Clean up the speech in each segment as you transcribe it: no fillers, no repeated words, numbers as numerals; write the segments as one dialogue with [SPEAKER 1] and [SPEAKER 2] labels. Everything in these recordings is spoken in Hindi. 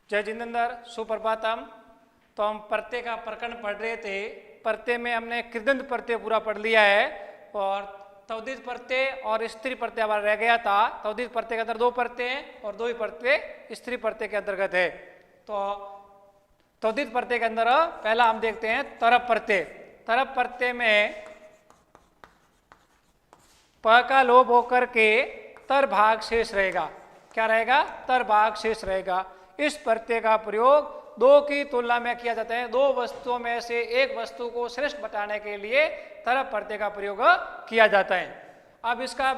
[SPEAKER 1] जय जितेंद्र, सुप्रभातम। तो हम प्रत्यय का प्रकरण पढ़ रहे थे। प्रत्यय में हमने कृदंत प्रत्यय पूरा पढ़ लिया है और तद्धित प्रत्यय और स्त्री प्रत्यय हमारा रह गया था। तद्धित प्रत्यय के अंदर दो प्रत्यय हैं और दो ही प्रत्यय स्त्री प्रत्यय के अंतर्गत है। तो तद्धित प्रत्यय के अंदर पहला हम देखते हैं तरप प्रत्यय। तरप प्रत्यय में प का लोप होकर के तर भाग शेष रहेगा। क्या रहेगा? तर भाग शेष रहेगा। इस प्रत्यय का प्रयोग दो की तुलना में किया जाता है। दो वस्तुओं में से एक वस्तु को श्रेष्ठ बताने के लिए तरप प्रत्यय का प्रयोग किया जाता है। अब इसका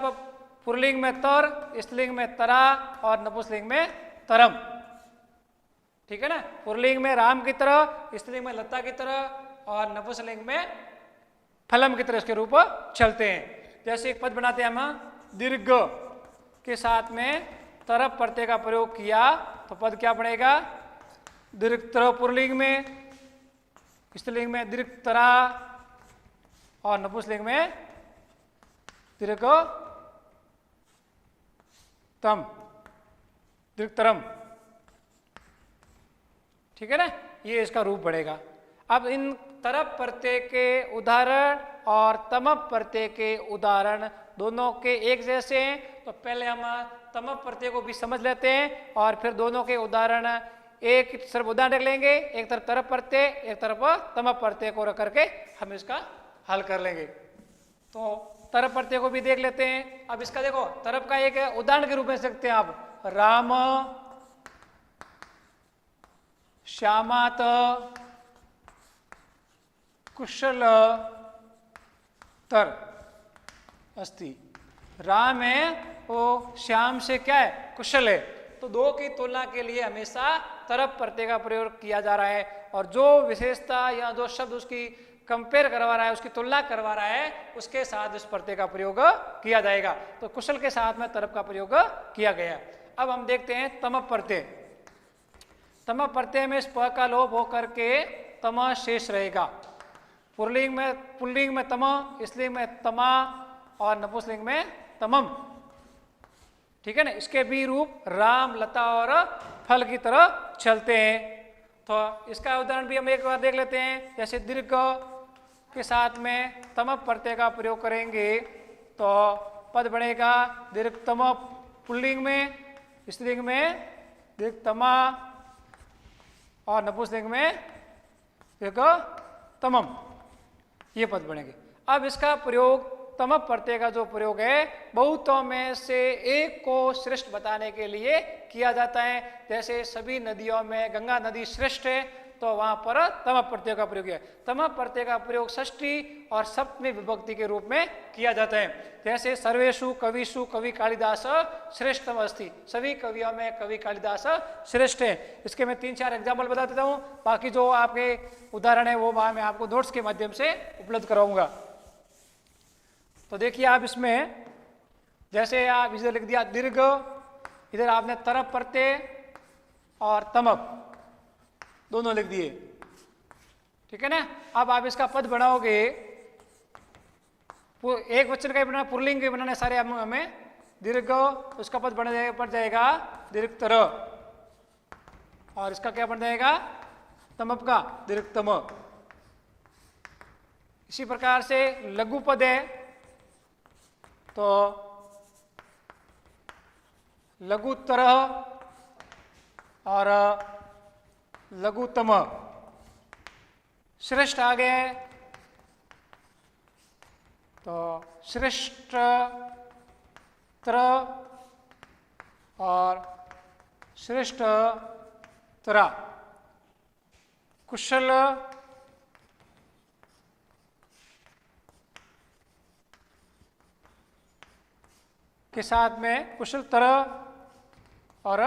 [SPEAKER 1] पुल्लिंग में तर, स्त्रीलिंग में तरा और नपुंसकलिंग में तरम। ठीक है ना? पुल्लिंग में राम की तरह, स्त्रीलिंग में लता की तरह और नपुंसकलिंग में फलम की तरह इसके रूप चलते हैं। जैसे एक पद बनाते हैं हम, दीर्घ के साथ में तरप प्रत्यय का प्रयोग किया तो पद क्या बनेगा? दीर्घतर पुल्लिंग में, स्त्रीलिंग में दीर्घतरा और नपुंसकलिंग में दीर्घतम, दीर्घतरम। ठीक है ना? ये इसका रूप बढ़ेगा। अब इन तरप प्रत्यय के उदाहरण और तमप प्रत्यय के उदाहरण दोनों के एक जैसे हैं। तो पहले हम तमप प्रत्यय को भी समझ लेते हैं और फिर दोनों के उदाहरण एक तरफ उदाहरण रख लेंगे, एक तरफ तरप प्रत्यय, एक तरफ तमप प्रत्यय को रख करके हम इसका हल कर लेंगे। तो तरप प्रत्यय को भी देख लेते हैं। अब इसका देखो, तरप का एक उदाहरण के रूप में सकते हैं आप, राम श्यामात कुशल तर अस्ति। राम है वो श्याम से क्या है? कुशल है। तो दो की तुलना के लिए हमेशा तरप प्रत्यय का प्रयोग किया जा रहा है और जो विशेषता या जो शब्द उसकी कंपेयर करवा रहा है, उसकी तुलना करवा रहा है, उसके साथ इस प्रत्यय का प्रयोग किया जाएगा। तो कुशल के साथ में तरप का प्रयोग किया गया। अब हम देखते हैं तमप प्रत्यय। तमप प्रत्यय में इस प का लोप होकर के तम शेष रहेगा। पुल्लिंग में तम, स्त्रीलिंग में तमा और नपुंसकलिंग में तमम। ठीक है ना? इसके भी रूप राम, लता और फल की तरह चलते हैं। तो इसका उदाहरण भी हम एक बार देख लेते हैं। जैसे दीर्घ के साथ में तमप प्रत्यय का प्रयोग करेंगे तो पद बनेगा दीर्घतम पुल्लिंग में, स्त्रीलिंग में दीर्घतमा और नपुंसकलिंग में दीर्घतमम। ये पद बनेंगे। अब इसका प्रयोग तमप प्रत्यय का जो प्रयोग है बहुतों में से एक को श्रेष्ठ बताने के लिए किया जाता है। जैसे सभी नदियों में गंगा नदी श्रेष्ठ है तो वहां पर तमप प्रत्यय का प्रयोग है। तमप प्रत्यय का प्रयोग षष्ठी और सप्तमी विभक्ति के रूप में किया जाता है। जैसे सर्वेषु कविषु कवि कालिदास श्रेष्ठतम अस्ति। सभी कवियों में कवि कालिदास श्रेष्ठ है। इसके मैं 3-4 एग्जाम्पल बता देता हूँ। बाकी जो आपके उदाहरण है वो वहां मैं आपको नोट्स के माध्यम से उपलब्ध कराऊंगा। तो देखिए आप इसमें, जैसे आप इधर लिख दिया दीर्घ, इधर आपने तरप प्रत्यय और तमप दोनों लिख दिए। ठीक है ना? अब आप इसका पद बनाओगे, एक वचन का ही बनाना, पुल्लिंग के बनाने सारे हमें दीर्घ, उसका पद बन जाएगा दीर्घतर और इसका क्या बन जाएगा? तमप का दीर्घतम। इसी प्रकार से लघु पद है तो लघुतर और लघुतम। श्रेष्ठ आ गए तो श्रेष्ठतर और श्रेष्ठतरा। कुशल के साथ में कुशलतर और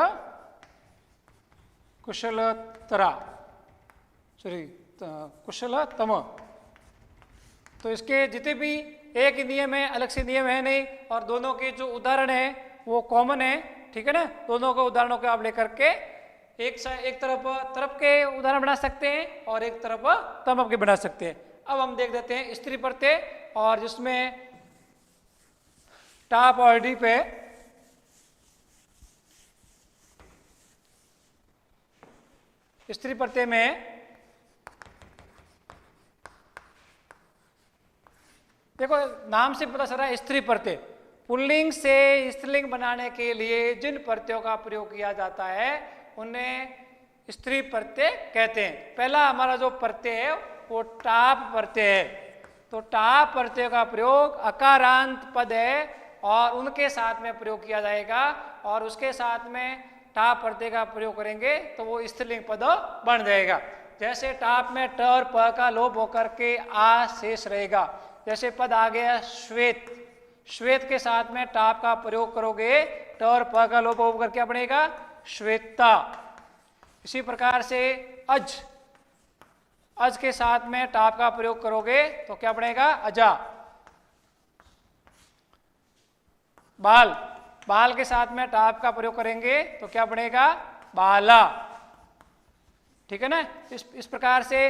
[SPEAKER 1] कुशलतरा, सॉरी कुशलतम। तो इसके जितने भी एक ही नियम है, अलग से नियम है नहीं, और दोनों के जो उदाहरण है वो कॉमन है। ठीक है ना? दोनों के उदाहरणों को आप लेकर के एक तरफ के उदाहरण बना सकते हैं और एक तरफ तमप के बना सकते हैं। अब हम देख देते हैं स्त्री प्रत्यय, और जिसमें टॉप और डी पे स्त्री प्रत्यय में देखो नाम से पता चल रहा है स्त्री प्रत्यय। पुल्लिंग से स्त्रीलिंग बनाने के लिए जिन प्रत्ययों का प्रयोग किया जाता है उन्हें स्त्री प्रत्यय कहते हैं। पहला हमारा जो प्रत्यय है वो टाप प्रत्यय है। तो टाप प्रत्यय का प्रयोग अकारांत पद है और उनके साथ में प्रयोग किया जाएगा और उसके साथ में टाप प्रत्यय का प्रयोग करेंगे तो वो स्त्रीलिंग पद बन जाएगा। जैसे टाप में ट और प का लोप होकर के आ शेष रहेगा। जैसे पद आ गया श्वेत, श्वेत के साथ में टाप का प्रयोग करोगे ट और प का लोप होकर क्या बनेगा श्वेता। इसी प्रकार से अज, अज के साथ में टाप का प्रयोग करोगे तो क्या बनेगा अजा। बाल, बाल के साथ में टाप का प्रयोग करेंगे तो क्या बनेगा बाला। ठीक है ना। इस प्रकार से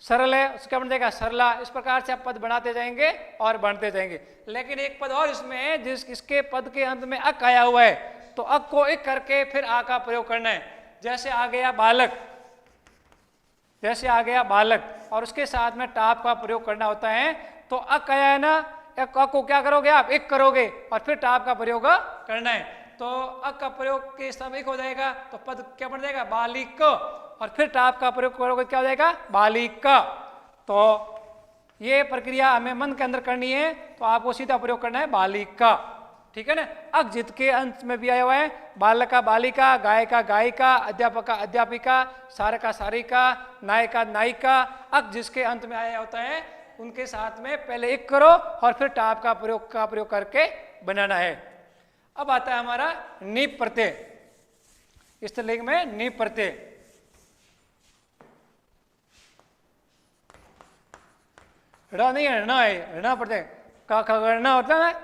[SPEAKER 1] सरल है उसका क्या बन जाएगा सरला। इस प्रकार से आप पद बनाते जाएंगे और बढ़ते जाएंगे। लेकिन एक पद और इसमें है इसके पद के अंत में अक आया हुआ है तो अक को एक करके फिर आ का प्रयोग करना है। जैसे आ गया बालक, जैसे आ गया बालक और उसके साथ में टाप का प्रयोग करना होता है तो अक आया है ना, अक को क्या करोगे आप एक करोगे और फिर टाप का प्रयोग करना है। तो अक का प्रयोग के समय एक हो जाएगा तो पद क्या बन जाएगा बालिक और फिर टाप का प्रयोग करोगे क्या हो जाएगा बालिका। तो ये प्रक्रिया हमें मन के अंदर करनी है तो आपको सीधा प्रयोग करना है बालिका। ठीक है ना। अक जित के अंत में भी आया हुआ है बालका बालिका, गायिका गायिका, अध्यापका अध्यापिका, सारका सारिका, नायिका नायिका। अक जिसके अंत में आया होता है उनके साथ में पहले एक करो और फिर टाप का प्रयोग करके बनाना है। अब आता है हमारा नीप प्रत्यय। स्त्रीलिंग में नीप प्रत्यय ड़ नहीं है, ण है, ण प्रत्यय का ण होता है ना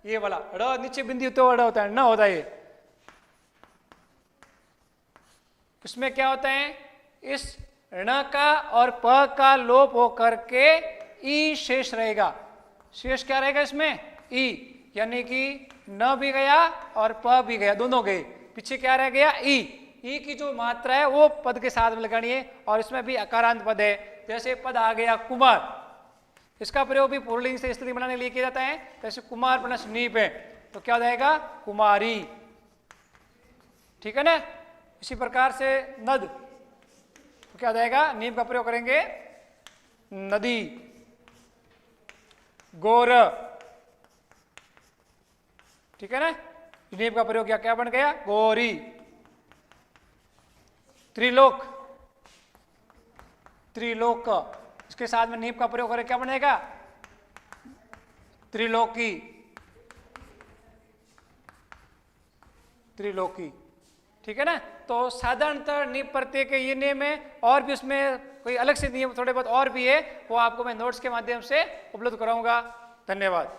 [SPEAKER 1] ये वाला ड़ नीचे बिंदी तो ड़ होता है, न होता है ये। इसमें क्या होता है इस ण का और प का लोप होकर के ई शेष रहेगा। शेष क्या रहेगा इसमें ई, यानी कि न भी गया और प भी गया, दोनों गए। पीछे क्या रह गया ई। ई की जो मात्रा है वो पद के साथ में लगानी है और इसमें भी अकारांत पद है। जैसे पद आ गया कुमार, इसका प्रयोग भी पुल्लिंग से स्त्रीलिंग बनाने के लिए किया जाता है। जैसे कुमार प्लस नीप है तो क्या हो जाएगा कुमारी। ठीक है ना। इसी प्रकार से नद तो क्या हो जाएगा नीप का प्रयोग करेंगे नदी। गोर, ठीक है ना, नीप का प्रयोग किया क्या बन गया गोरी। त्रिलोक, त्रिलोक इसके साथ में नीप का प्रयोग करें क्या बनेगा त्रिलोकी, त्रिलोकी। ठीक है ना। तो साधारणतः नीप प्रत्यय के ये नियम है और भी उसमें कोई अलग से नियम थोड़े बहुत और भी है वो आपको मैं नोट्स के माध्यम से उपलब्ध कराऊंगा। धन्यवाद।